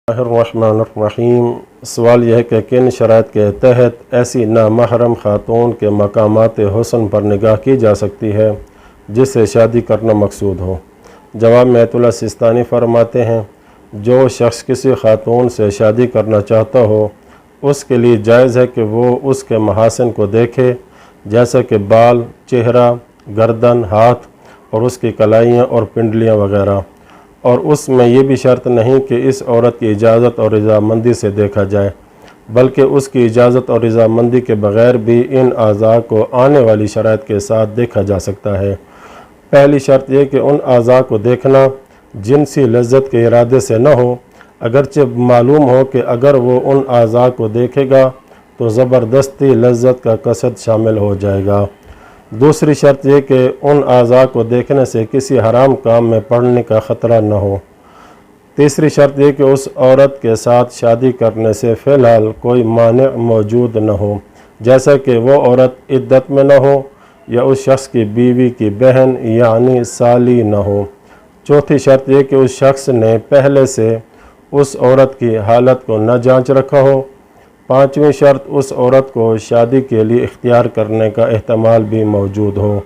الرحمن سوال یہ ہے کہ کن شرائط کے تحت ایسی نامحرم خاتون کے مقامات حسن پر نگاہ کی جا سکتی ہے جس سے شادی کرنا مقصود ہو؟ جواب میں آیت اللہ سستانی فرماتے ہیں، جو شخص کسی خاتون سے شادی کرنا چاہتا ہو اس کے لیے جائز ہے کہ وہ اس کے محاسن کو دیکھے، جیسا کہ بال، چہرہ، گردن، ہاتھ اور اس کی کلائیاں اور پنڈلیاں وغیرہ، اور اس میں یہ بھی شرط نہیں کہ اس عورت کی اجازت اور رضامندی سے دیکھا جائے، بلکہ اس کی اجازت اور رضامندی کے بغیر بھی ان اعضاء کو آنے والی شرائط کے ساتھ دیکھا جا سکتا ہے۔ پہلی شرط یہ کہ ان اعضاء کو دیکھنا جنسی لذت کے ارادے سے نہ ہو، اگرچہ معلوم ہو کہ اگر وہ ان اعضاء کو دیکھے گا تو زبردستی لذت کا قصد شامل ہو جائے گا۔ دوسری شرط یہ کہ ان اعضاء کو دیکھنے سے کسی حرام کام میں پڑنے کا خطرہ نہ ہو۔ تیسری شرط یہ کہ اس عورت کے ساتھ شادی کرنے سے فی الحال کوئی مانع موجود نہ ہو، جیسا کہ وہ عورت عدت میں نہ ہو یا اس شخص کی بیوی کی بہن یعنی سالی نہ ہو۔ چوتھی شرط یہ کہ اس شخص نے پہلے سے اس عورت کی حالت کو نہ جانچ رکھا ہو۔ پانچویں شرط، اس عورت کو شادی کے لیے اختیار کرنے کا احتمال بھی موجود ہو۔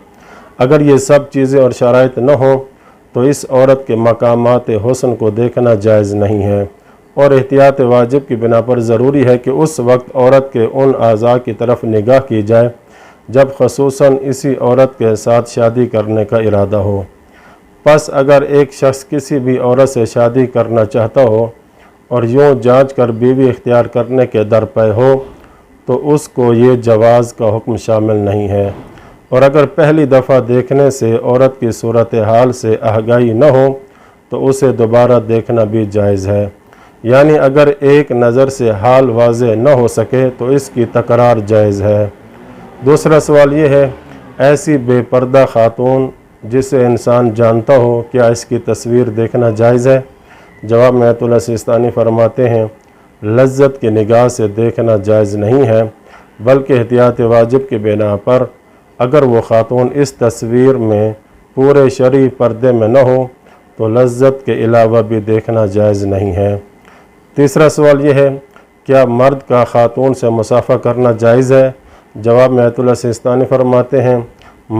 اگر یہ سب چیزیں اور شرائط نہ ہوں تو اس عورت کے مقامات حسن کو دیکھنا جائز نہیں ہے، اور احتیاط واجب کی بنا پر ضروری ہے کہ اس وقت عورت کے ان اعضاء کی طرف نگاہ کی جائے جب خصوصاً اسی عورت کے ساتھ شادی کرنے کا ارادہ ہو۔ پس اگر ایک شخص کسی بھی عورت سے شادی کرنا چاہتا ہو اور یوں جانچ کر بیوی اختیار کرنے کے درپے ہو تو اس کو یہ جواز کا حکم شامل نہیں ہے، اور اگر پہلی دفعہ دیکھنے سے عورت کی صورتحال سے آگاہی نہ ہو تو اسے دوبارہ دیکھنا بھی جائز ہے، یعنی اگر ایک نظر سے حال واضح نہ ہو سکے تو اس کی تکرار جائز ہے۔ دوسرا سوال یہ ہے، ایسی بے پردہ خاتون جسے انسان جانتا ہو، کیا اس کی تصویر دیکھنا جائز ہے؟ جواب میں آیت اللہ سستانی فرماتے ہیں، لذت کی نگاہ سے دیکھنا جائز نہیں ہے، بلکہ احتیاط واجب کی بنا پر اگر وہ خاتون اس تصویر میں پورے شرعی پردے میں نہ ہو تو لذت کے علاوہ بھی دیکھنا جائز نہیں ہے۔ تیسرا سوال یہ ہے، کیا مرد کا خاتون سے مصافحہ کرنا جائز ہے؟ جواب میں آیت اللہ سستانی فرماتے ہیں،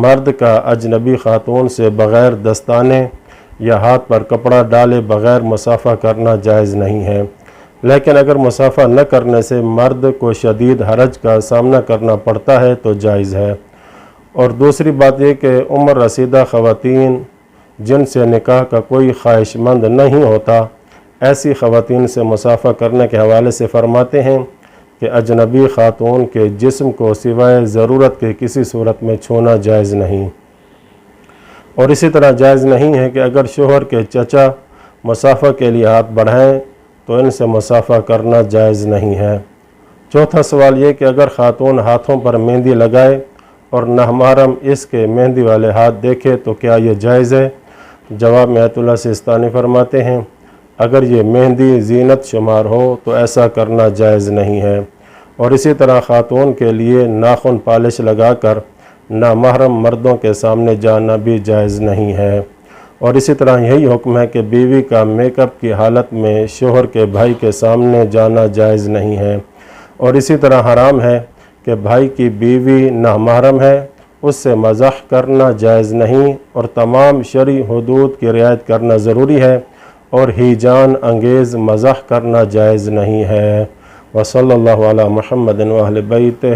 مرد کا اجنبی خاتون سے بغیر دستانے یا ہاتھ پر کپڑا ڈالے بغیر مصافحہ کرنا جائز نہیں ہے، لیکن اگر مصافحہ نہ کرنے سے مرد کو شدید حرج کا سامنا کرنا پڑتا ہے تو جائز ہے۔ اور دوسری بات یہ کہ عمر رسیدہ خواتین جن سے نکاح کا کوئی خواہش مند نہیں ہوتا، ایسی خواتین سے مصافحہ کرنے کے حوالے سے فرماتے ہیں کہ اجنبی خاتون کے جسم کو سوائے ضرورت کے کسی صورت میں چھونا جائز نہیں، اور اسی طرح جائز نہیں ہے کہ اگر شوہر کے چچا مصافحہ کے لیے ہاتھ بڑھائیں تو ان سے مصافحہ کرنا جائز نہیں ہے۔ چوتھا سوال یہ کہ اگر خاتون ہاتھوں پر مہندی لگائے اور نامحرم اس کے مہندی والے ہاتھ دیکھے تو کیا یہ جائز ہے؟ جواب میں آیت اللہ سستانی فرماتے ہیں، اگر یہ مہندی زینت شمار ہو تو ایسا کرنا جائز نہیں ہے، اور اسی طرح خاتون کے لیے ناخن پالش لگا کر نامحرم مردوں کے سامنے جانا بھی جائز نہیں ہے، اور اسی طرح یہی حکم ہے کہ بیوی کا میک اپ کی حالت میں شوہر کے بھائی کے سامنے جانا جائز نہیں ہے، اور اسی طرح حرام ہے کہ بھائی کی بیوی نامحرم ہے اس سے مزاح کرنا جائز نہیں، اور تمام شرعی حدود کی رعایت کرنا ضروری ہے، اور ہیجان انگیز مزاح کرنا جائز نہیں ہے۔ وصلی اللہ علی محمد و اہل بیتہ۔